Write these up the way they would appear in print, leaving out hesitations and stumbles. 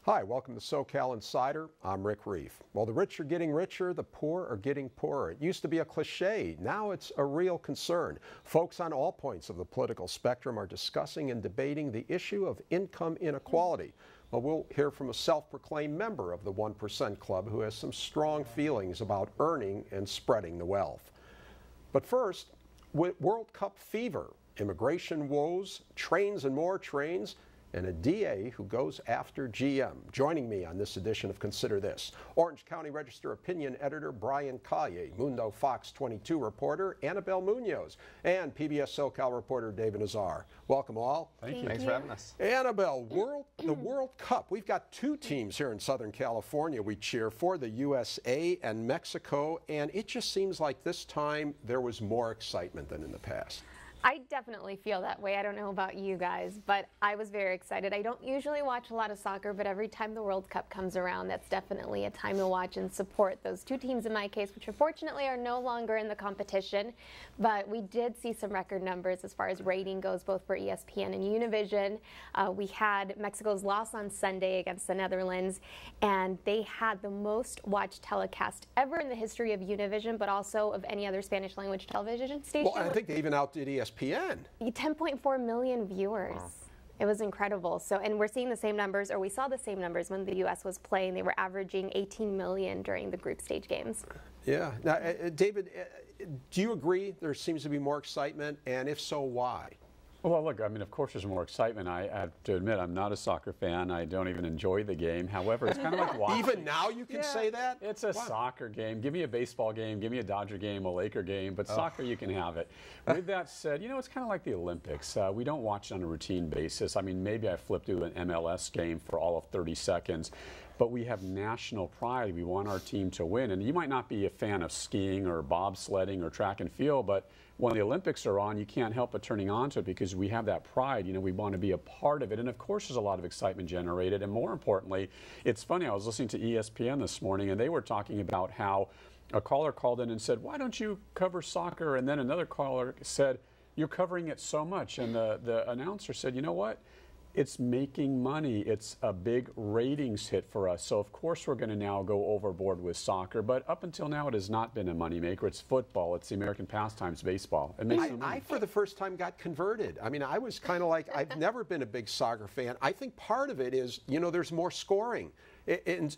Hi, welcome to SoCal Insider. I'm Rick Reef. Well, the rich are getting richer, the poor are getting poorer. It used to be a cliche, now it's a real concern. Folks on all points of the political spectrum are discussing and debating the issue of income inequality. Well, we'll hear from a self-proclaimed member of the 1% Club who has some strong feelings about earning and spreading the wealth. But first, World Cup fever, immigration woes, trains and more trains, and a DA who goes after GM. Joining me on this edition of Consider This, Orange County Register opinion editor Brian Collier, Mundo Fox 22 reporter Annabelle Munoz, and PBS SoCal reporter David Nazar. Welcome all. Thank you. Thanks for having us. Annabelle, the World Cup. We've got two teams here in Southern California we cheer for, the USA and Mexico, and it just seems like this time there was more excitement than in the past. I definitely feel that way. I don't know about you guys, but I was very excited. I don't usually watch a lot of soccer, but every time the World Cup comes around, that's definitely a time to watch and support those two teams in my case, which unfortunately are no longer in the competition. But we did see some record numbers as far as rating goes, both for ESPN and Univision. We had Mexico's loss on Sunday against the Netherlands, and they had the most watched telecast ever in the history of Univision, but also of any other Spanish language television station. Well, I think they even outdid ESPN. 10.4 million viewers. Wow. It was incredible. So, and we're seeing the same numbers, or we saw the same numbers when the U.S. was playing. They were averaging 18 million during the group stage games. Yeah. Now, David, do you agree there seems to be more excitement? And if so, why? Well, look, I mean, of course there's more excitement. I have to admit, I'm not a soccer fan. I don't even enjoy the game. However, it's kind of like watching. Even now you can say that? It's a soccer game. Give me a baseball game, give me a Dodger game, a Laker game, but soccer, you can have it. With that said, you know, it's kind of like the Olympics. We don't watch it on a routine basis. I mean, maybe I flip through an MLS game for all of 30 seconds. But we have national pride. We want our team to win. And you might not be a fan of skiing or bobsledding or track and field, but when the Olympics are on, you can't help but turning on to it because we have that pride. You know, we want to be a part of it. And of course, there's a lot of excitement generated. And more importantly, it's funny, I was listening to ESPN this morning, and they were talking about how a caller called in and said, "Why don't you cover soccer?" And then another caller said, "You're covering it so much." And the announcer said, "You know what? It's making money. It's a big ratings hit for us. So, of course, we're going to now go overboard with soccer. But up until now, it has not been a moneymaker. It's football. It's the American pastimes, baseball. It makes no money." I, for the first time, got converted. I mean, I was kind of like, I've never been a big soccer fan. I think part of it is, you know, there's more scoring.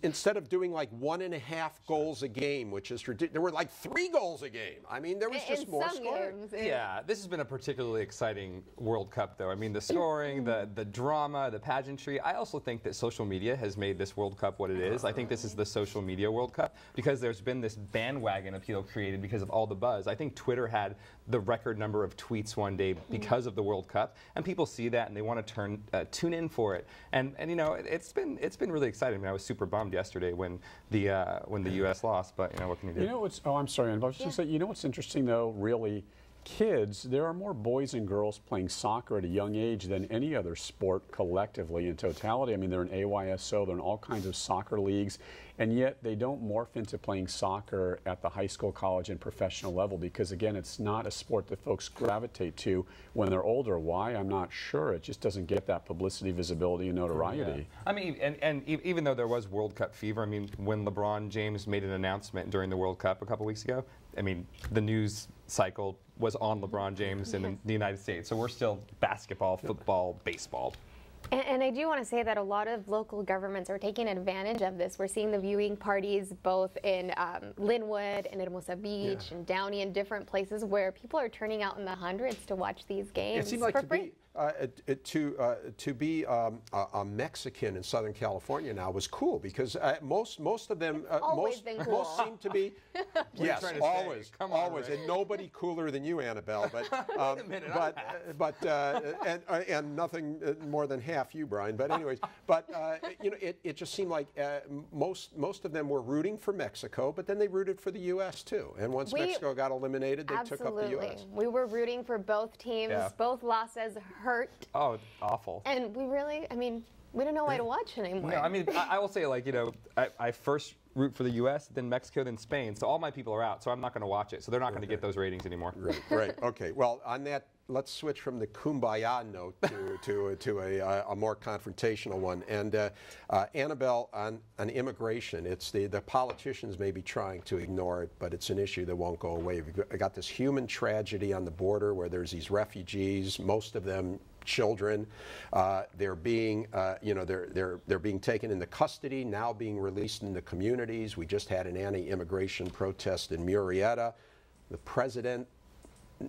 Instead of doing like 1.5 goals a game, which is ridiculous, there were like 3 goals a game. I mean, there was just more scoring. Yeah, this has been a particularly exciting World Cup, though. I mean, the scoring, the drama, the pageantry. I also think that social media has made this World Cup what it is. I think this is the social media World Cup because there's been this bandwagon appeal created because of all the buzz. I think Twitter had the record number of tweets one day because of the World Cup, and people see that and they want to tune in for it. And you know, it's been really exciting. I mean, I was super bummed yesterday when the U.S. lost, but you know, what can you do? You know what's? Oh, I'm sorry. I was just saying. You know what's interesting though, really. Kids, there are more boys and girls playing soccer at a young age than any other sport collectively in totality. I mean, they're in AYSO, they're in all kinds of soccer leagues, and yet they don't morph into playing soccer at the high school, college, and professional level because, again, it's not a sport that folks gravitate to when they're older. Why? I'm not sure. It just doesn't get that publicity, visibility, and notoriety. Yeah. I mean, and even though there was World Cup fever, I mean, when LeBron James made an announcement during the World Cup a couple weeks ago, I mean, the news cycle was on LeBron James in the United States. So we're still basketball, football, baseball. And I do want to say that a lot of local governments are taking advantage of this. We're seeing the viewing parties both in Linwood and Hermosa Beach and Downey and different places where people are turning out in the hundreds to watch these games. It seemed like to be a Mexican in Southern California now was cool because most of them most seem to be yes, always, and nobody cooler than you, Annabelle, but and nothing more than half you, Brian. But anyways, you know, it just seemed like most of them were rooting for Mexico, but then they rooted for the U.S. too. And once Mexico got eliminated, they took up the U.S. We were rooting for both teams. Both losses hurt. Oh, awful. And we really, I mean, We don't know why to watch anymore. No, I mean, I will say, like, you know, I first root for the U.S., then Mexico, then Spain. So all my people are out, so I'm not going to watch it. So they're not going to get those ratings anymore. Right. Okay. Well, on that, let's switch from the kumbaya note to a more confrontational one. And Annabelle, on immigration, it's the politicians may be trying to ignore it, but it's an issue that won't go away. We've got this human tragedy on the border where there's these refugees, most of them children. They're being, they're being taken into custody, now being released in the communities. We just had an anti-immigration protest in Murrieta. The president,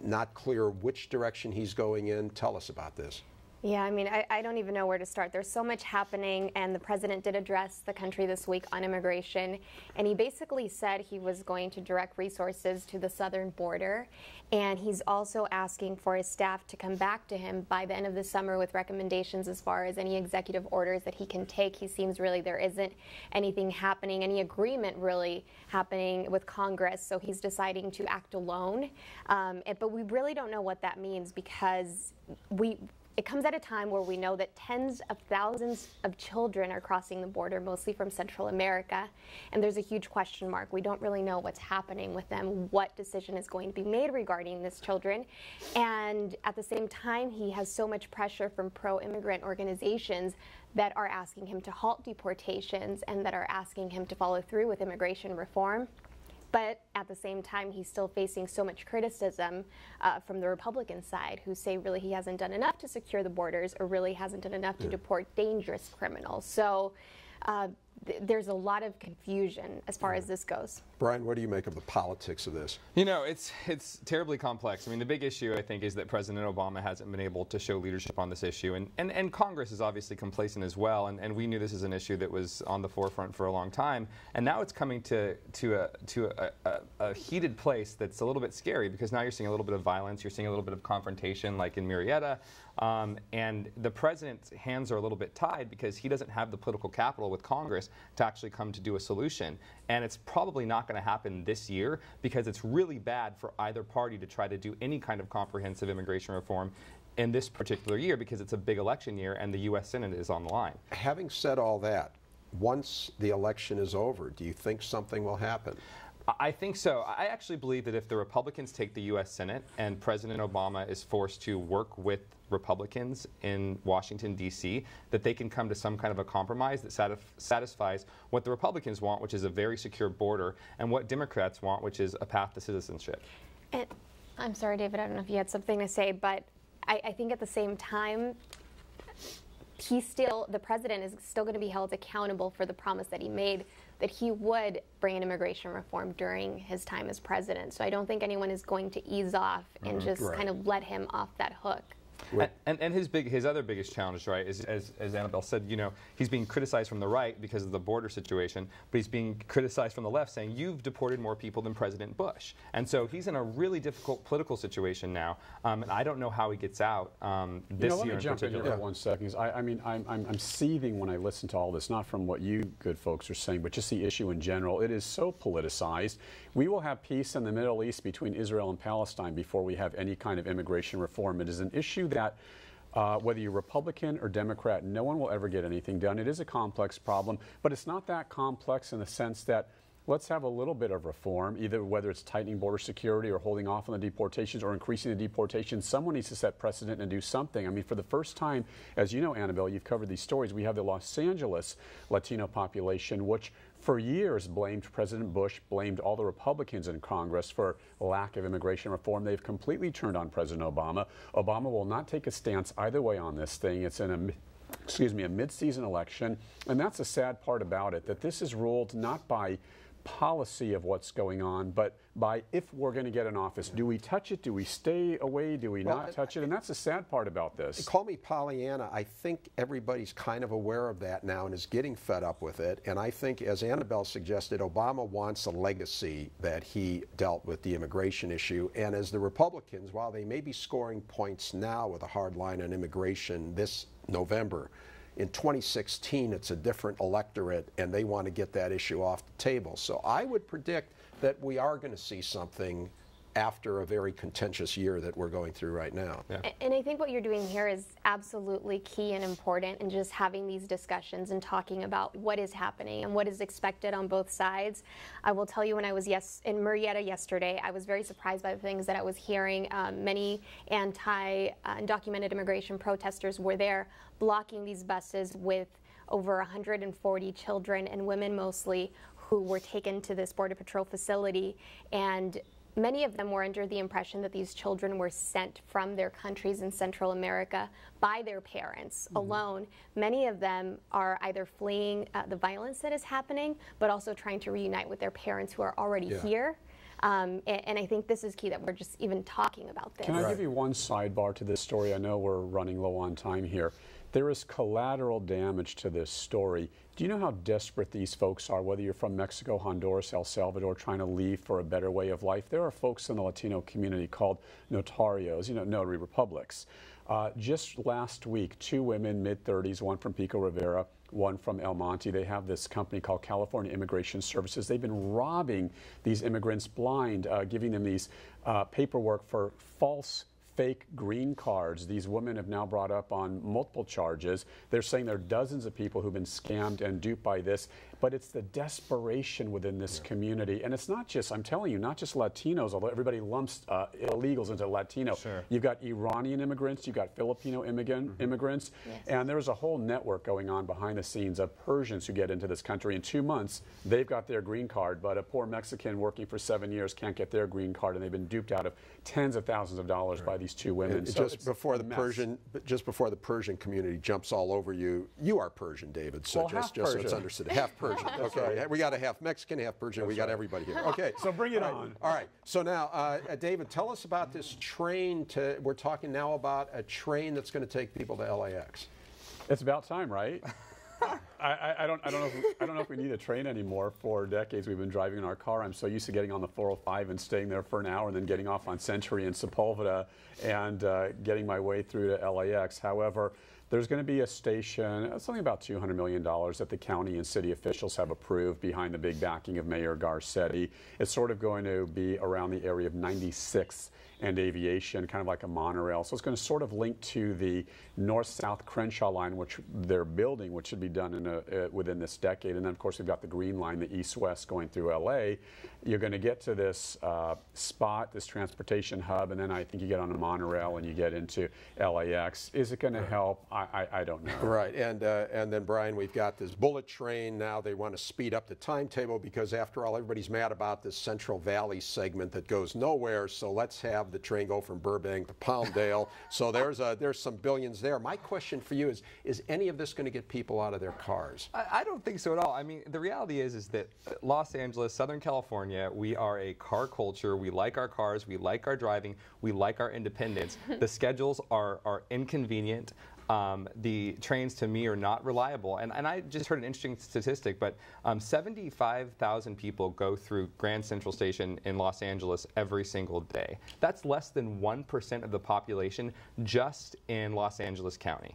not clear which direction he's going in. Tell us about this. Yeah, I mean, I don't even know where to start. There's so much happening, and the president did address the country this week on immigration, and he basically said he was going to direct resources to the southern border, and he's also asking for his staff to come back to him by the end of the summer with recommendations as far as any executive orders that he can take. He seems really there isn't anything happening, any agreement really happening with Congress, so he's deciding to act alone. But we really don't know what that means, because it comes at a time where we know that tens of thousands of children are crossing the border, mostly from Central America, and there's a huge question mark. We don't really know what's happening with them, what decision is going to be made regarding these children. And at the same time, he has so much pressure from pro-immigrant organizations that are asking him to halt deportations and that are asking him to follow through with immigration reform. But at the same time, he's still facing so much criticism from the Republican side, who say really he hasn't done enough to secure the borders or really hasn't done enough to deport dangerous criminals. So there's a lot of confusion as far as this goes. Brian, what do you make of the politics of this? You know, it's terribly complex. I mean, the big issue, I think, is that President Obama hasn't been able to show leadership on this issue. And Congress is obviously complacent as well. And we knew this is an issue that was on the forefront for a long time. And now it's coming to a heated place that's a little bit scary, because now you're seeing a little bit of violence. You're seeing a little bit of confrontation, like in Murrieta. And the president's hands are a little bit tied because he doesn't have the political capital with Congress to actually come to do a solution. And it's probably not going to happen this year, because it's really bad for either party to try to do any kind of comprehensive immigration reform in this particular year, because it's a big election year and the U.S. Senate is on the line. Having said all that, once the election is over, do you think something will happen? I think so. I actually believe that if the Republicans take the U.S. Senate and President Obama is forced to work with Republicans in Washington, D.C., that they can come to some kind of a compromise that satisfies what the Republicans want, which is a very secure border, and what Democrats want, which is a path to citizenship. And I'm sorry, David, I don't know if you had something to say, but I think at the same time, the president is still going to be held accountable for the promise that he made that he would bring in immigration reform during his time as president. So I don't think anyone is going to ease off and just kind of let him off that hook. And his other biggest challenge, right, is, as Annabelle said, you know, he's being criticized from the right because of the border situation, but he's being criticized from the left, saying you've deported more people than President Bush. And so he's in a really difficult political situation now, and I don't know how he gets out this year in particular. Let me jump in here for 1 second. I mean, I'm seething when I listen to all this, not from what you good folks are saying, but just the issue in general. It is so politicized. We will have peace in the Middle East between Israel and Palestine before we have any kind of immigration reform. It is an issue that whether you're Republican or Democrat, no one will ever get anything done. It is a complex problem, but it's not that complex in the sense that let's have a little bit of reform, either whether it's tightening border security or holding off on the deportations or increasing the deportations. Someone needs to set precedent and do something. I mean, for the first time, as you know, Annabelle, you've covered these stories, we have the Los Angeles Latino population, which for years blamed President Bush, blamed all the Republicans in Congress for lack of immigration reform. They've completely turned on President Obama. Obama will not take a stance either way on this thing. It's in a mid-season election, and that's the sad part about it, that this is ruled not by policy of what's going on, but by if we're going to get in office. Do we touch it? Do we stay away? Do we not touch it? And that's the sad part about this. Call me Pollyanna. I think everybody's kind of aware of that now and is getting fed up with it. And I think, as Annabelle suggested, Obama wants a legacy that he dealt with the immigration issue. And as the Republicans, while they may be scoring points now with a hard line on immigration this November, in 2016, it's a different electorate, and they want to get that issue off the table. So I would predict that we are going to see something after a very contentious year that we're going through right now. Yeah. And I think what you're doing here is absolutely key and important, in just having these discussions and talking about what is happening and what is expected on both sides. I will tell you, when I was in Marietta yesterday, I was very surprised by the things that I was hearing. Many anti-undocumented immigration protesters were there blocking these buses with over 140 children and women mostly, who were taken to this Border Patrol facility. And many of them were under the impression that these children were sent from their countries in Central America by their parents alone. Many of them are either fleeing the violence that is happening, but also trying to reunite with their parents who are already here. And I think this is key, that we're just even talking about this. Can I give you one sidebar to this story? I know we're running low on time here. There is collateral damage to this story. Do you know how desperate these folks are, whether you're from Mexico, Honduras, El Salvador, trying to leave for a better way of life? There are folks in the Latino community called notarios, notary republics. Just last week, 2 women, mid-30s, one from Pico Rivera, one from El Monte. They have this company called California Immigration Services. They've been robbing these immigrants blind, giving them these paperwork for false, fake green cards. These women have now brought up on multiple charges. They're saying there are dozens of people who've been scammed and duped by this, but it's the desperation within this community. And it's not just, I'm telling you, not just Latinos, although everybody lumps illegals into Latino. Sure. You've got Iranian immigrants, you've got Filipino immigrants, and there's a whole network going on behind the scenes of Persians who get into this country. In 2 months, they've got their green card, but a poor Mexican working for 7 years can't get their green card, and they've been duped out of tens of thousands of dollars by these 2 women. So just before the Persian community jumps all over you, you are Persian, David. So well, just so it's understood, half Persian. Okay, right. we got a half Mexican, half Persian. We got everybody here. Okay, so bring it on. All right. So now, David, tell us about this train. We're talking now about a train that's going to take people to LAX. It's about time, right? I don't know if we need a train anymore. For decades we've been driving in our car. I'm so used to getting on the 405 and staying there for an hour and then getting off on Century and Sepulveda and getting my way through to LAX. However, there's going to be a station, something about $200 million that the county and city officials have approved behind the big backing of Mayor Garcetti. It's sort of going to be around the area of 96th and Aviation, kind of like a monorail. So it's going to sort of link to the north-south Crenshaw line, which they're building, which should be done within this decade. And then, of course, we've got the Green Line, the east-west going through LA. You're going to get to this spot, this transportation hub, and then I think you get on a monorail and you get into LAX. Is it going to help? I don't know. Right, and then, Brian, we've got this bullet train now. They want to speed up the timetable because, after all, everybody's mad about this Central Valley segment that goes nowhere. So let's have the train go from Burbank to Palmdale. So there's some billions there. My question for you is any of this going to get people out of their cars? I don't think so at all. I mean, the reality is that Los Angeles, Southern California, we are a car culture. We like our cars. We like our driving. We like our independence. The schedules are inconvenient. The trains, to me, are not reliable. And I just heard an interesting statistic, but 75,000 people go through Grand Central Station in Los Angeles every single day. That's less than 1% of the population just in Los Angeles County.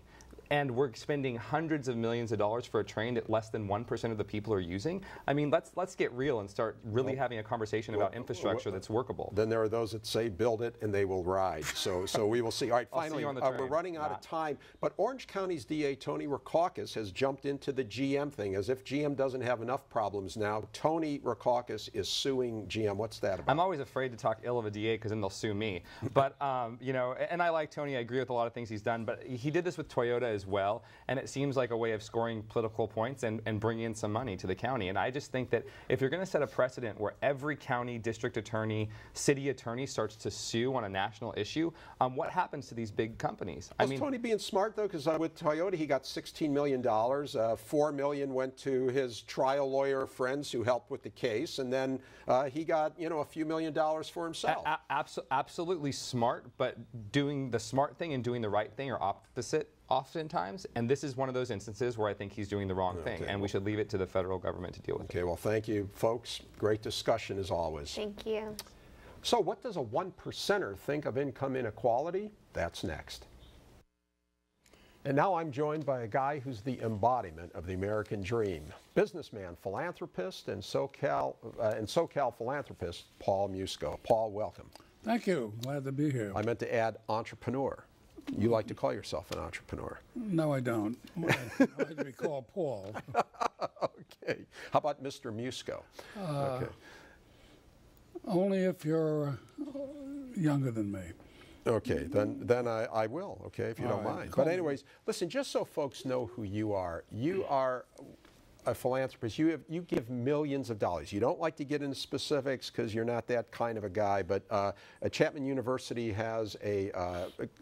And we're spending hundreds of millions of dollars for a train that less than 1% of the people are using. I mean, let's get real and start really having a conversation about infrastructure that's workable. Then there are those that say build it and they will ride. So we will see. All right, finally, we're running out of time. But Orange County's DA, Tony Rackauckus, has jumped into the GM thing. As if GM doesn't have enough problems now, Tony Rackauckus is suing GM. What's that about? I'm always afraid to talk ill of a DA because then they'll sue me. But, you know, and I like Tony. I agree with a lot of things he's done. But he did this with Toyota as well, and it seems like a way of scoring political points and bringing in some money to the county. And I just think that if you're going to set a precedent where every county, district attorney, city attorney starts to sue on a national issue, what happens to these big companies? I mean, Tony being smart, though, because with Toyota he got $16 million. $4 million went to his trial lawyer friends who helped with the case, and then he got, you know, a few $1 million for himself. Absolutely smart, but doing the smart thing and doing the right thing are opposite oftentimes, and this is one of those instances where I think he's doing the wrong thing, and we should leave it to the federal government to deal with it. Okay, well, thank you, folks. Great discussion as always. Thank you. So what does a 1%er think of income inequality? That's next. And now I'm joined by a guy who's the embodiment of the American dream. Businessman, philanthropist, and SoCal philanthropist, Paul Musco. Paul, welcome. Thank you. Glad to be here. I meant to add entrepreneur. You like to call yourself an entrepreneur. No, I don't. I like to be called Paul. Okay. How about Mr. Musco? Okay. Only if you're younger than me. Okay, then I will, okay, if you don't mind. But anyways, listen, just so folks know who you are a philanthropist. You give millions of dollars. You don't like to get into specifics because you're not that kind of a guy, but Chapman University has a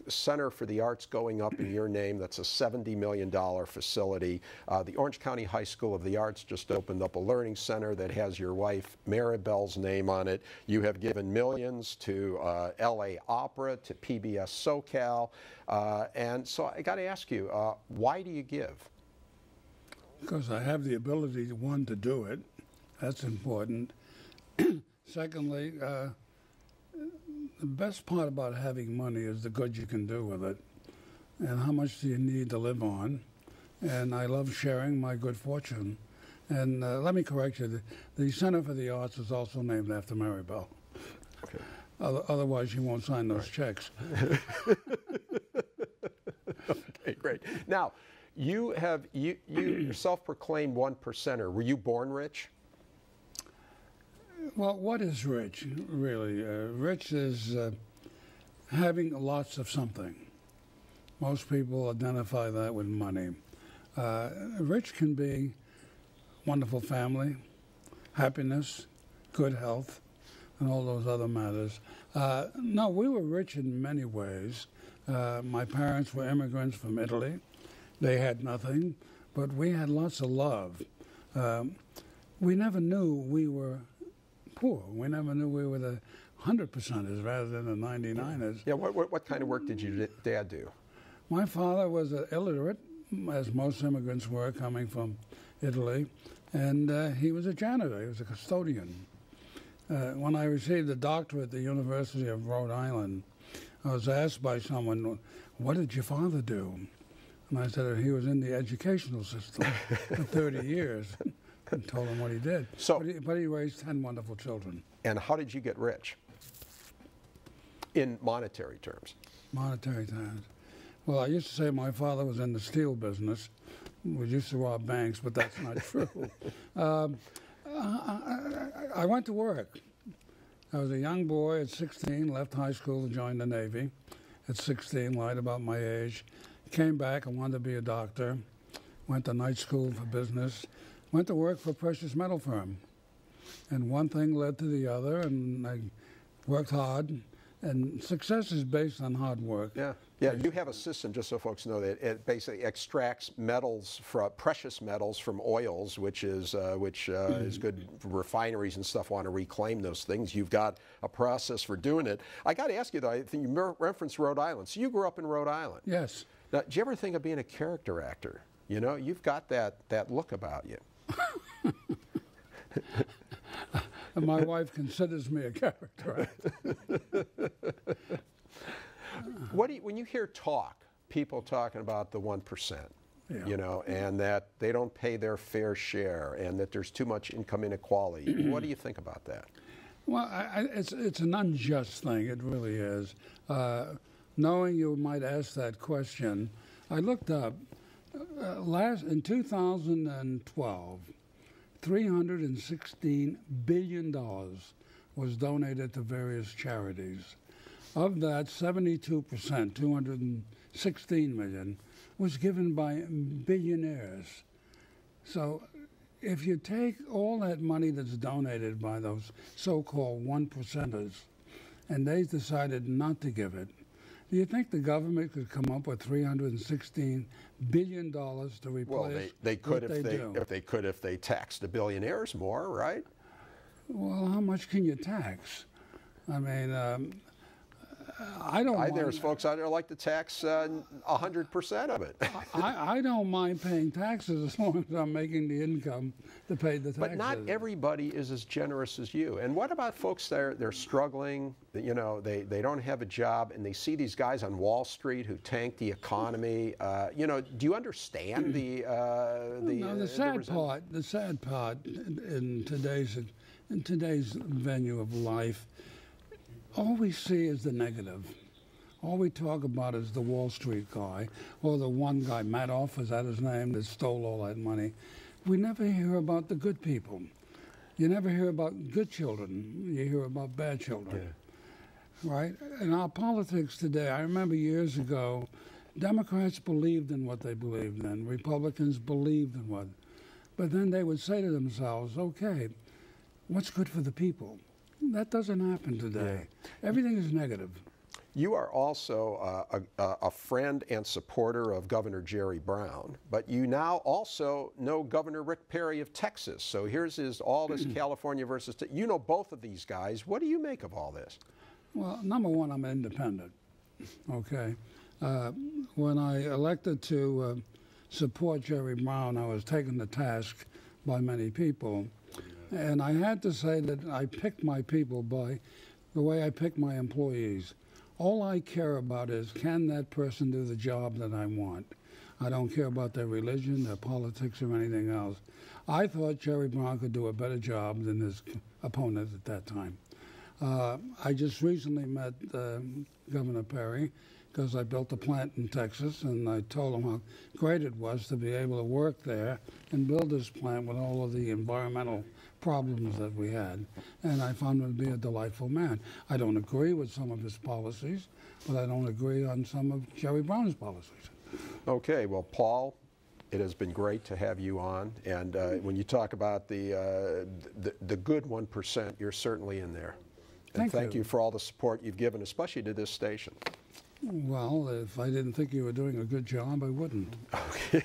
Center for the Arts going up in your name. That's a $70 million facility. The Orange County High School of the Arts just opened up a learning center that has your wife Maribel's name on it. You have given millions to LA Opera, to PBS SoCal, and so I got to ask you, why do you give? Because I have the ability, one, to do it. That's important. Secondly, the best part about having money is the good you can do with it. And how much do you need to live on? And I love sharing my good fortune. And let me correct you, the Center for the Arts is also named after Maribel. Okay. Otherwise, you won't sign those checks. Okay, great. Now, you self-proclaimed one percenter. Were you born rich? Well, what is rich, really? Rich is having lots of something. Most people identify that with money. Rich can be wonderful family, happiness, good health, and all those other matters. No, we were rich in many ways. My parents were immigrants from Italy. They had nothing, but we had lots of love. We never knew we were poor. We never knew we were the 100%ers rather than the 99ers. Yeah, what kind of work did your dad do? My father was illiterate, as most immigrants were coming from Italy, and he was a janitor. He was a custodian. When I received a doctorate at the University of Rhode Island, I was asked by someone, "What did your father do?" And I said he was in the educational system for 30 years. And told him what he did. So, but he raised 10 wonderful children. And how did you get rich? In monetary terms. Monetary terms. Well, I used to say my father was in the steel business. We used to rob banks, but that's not true. I went to work. I was a young boy at 16, left high school to join the Navy. At 16, lied about my age. Came back and wanted to be a doctor. Went to night school for business. Went to work for a precious metal firm. And one thing led to the other, and I worked hard. And success is based on hard work. Yeah, you have a system, just so folks know, that it basically extracts metals, precious metals from oils, which is good. Refineries and stuff want to reclaim those things. You've got a process for doing it. I got to ask you, though, I think you referenced Rhode Island. So you grew up in Rhode Island. Yes. Now, did you ever think of being a character actor? You know, you've got that look about you. And my wife considers me a character actor. When you hear people talking about the 1%, you know, and that they don't pay their fair share, and that there's too much income inequality, what do you think about that? Well, it's an unjust thing. It really is. Knowing you might ask that question, I looked up. In 2012, $316 billion was donated to various charities. Of that, 72%, $216 million, was given by billionaires. So if you take all that money that's donated by those so-called 1%ers, and they decided not to give it, do you think the government could come up with $316 billion to replace? Well, they could if they taxed the billionaires more, right? Well, how much can you tax? I mean, There's folks out there like to tax 100% of it. I don't mind paying taxes as long as I'm making the income to pay the taxes. But not everybody is as generous as you. And what about folks that they're struggling? You know, they don't have a job, and they see these guys on Wall Street who tank the economy. You know, do you understand the sad part in today's venue of life? all we see is the negative. All we talk about is the Wall Street guy, or the one guy, Madoff, is that his name, that stole all that money. We never hear about the good people. You never hear about good children. You hear about bad children. Yeah. Right? In our politics today, I remember years ago, Democrats believed in what they believed in. Republicans believed in what. But then they would say to themselves, okay, what's good for the people? That doesn't happen today. Yeah. Everything is negative. You are also a friend and supporter of Governor Jerry Brown, but you now also know Governor Rick Perry of Texas. So here's all this California versus, you know both of these guys. What do you make of all this? Well, number one, I'm independent, okay? When I elected to support Jerry Brown, I was taken to task by many people. And I had to say that I picked my people by the way I pick my employees. All I care about is, can that person do the job that I want? I don't care about their religion, their politics, or anything else. I thought Jerry Brown could do a better job than his opponent at that time. I just recently met Governor Perry because I built a plant in Texas, and I told him how great it was to be able to work there and build this plant with all of the environmental problems that we had. And I found him to be a delightful man. I don't agree with some of his policies, but I don't agree on some of Jerry Brown's policies. Okay, well, Paul, it has been great to have you on. And when you talk about the good 1%, you're certainly in there. And thank you for all the support you've given, especially to this station. Well, if I didn't think you were doing a good job, I wouldn't. Okay.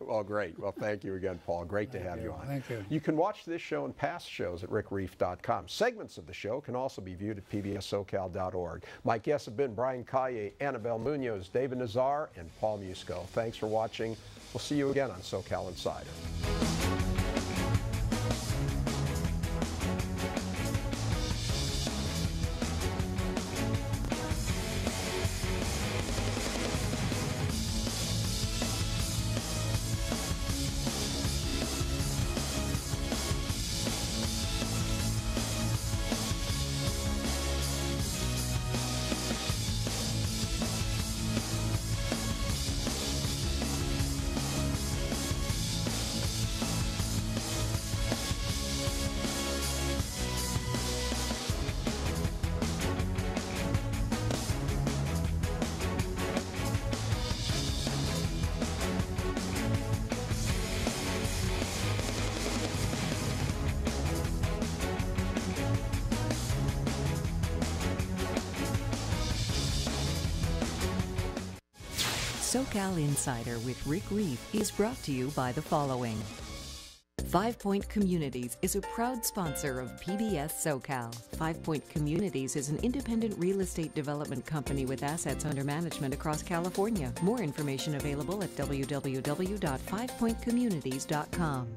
Well, great. Well, thank you again, Paul. Great to have you on. Thank you. You can watch this show and past shows at rickreef.com. Segments of the show can also be viewed at pbssocal.org. My guests have been Brian Calle, Annabelle Munoz, David Nazar, and Paul Musco. Thanks for watching. We'll see you again on SoCal Insider. SoCal Insider with Rick Reef is brought to you by the following. 5 Point Communities is a proud sponsor of PBS SoCal. 5 Point Communities is an independent real estate development company with assets under management across California. More information available at www.fivepointcommunities.com.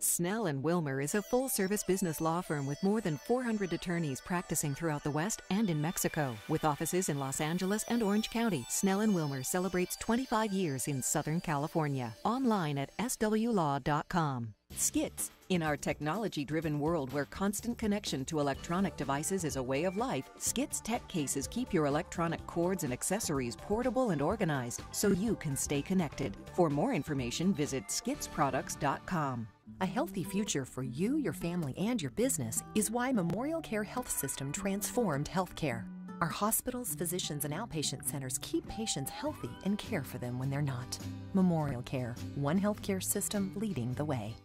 Snell & Wilmer is a full-service business law firm with more than 400 attorneys practicing throughout the West and in Mexico. With offices in Los Angeles and Orange County, Snell & Wilmer celebrates 25 years in Southern California. Online at swlaw.com. Skits. In our technology-driven world where constant connection to electronic devices is a way of life, Skits tech cases keep your electronic cords and accessories portable and organized so you can stay connected. For more information, visit skitsproducts.com. A healthy future for you, your family, and your business is why Memorial Care Health System transformed healthcare. Our hospitals, physicians, and outpatient centers keep patients healthy and care for them when they're not. Memorial Care, one healthcare system leading the way.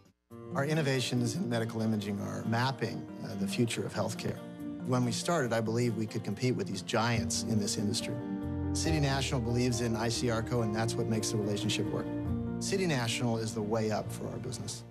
Our innovations in medical imaging are mapping the future of healthcare. When we started, I believe we could compete with these giants in this industry. City National believes in ICRCO, and that's what makes the relationship work. City National is the way up for our business.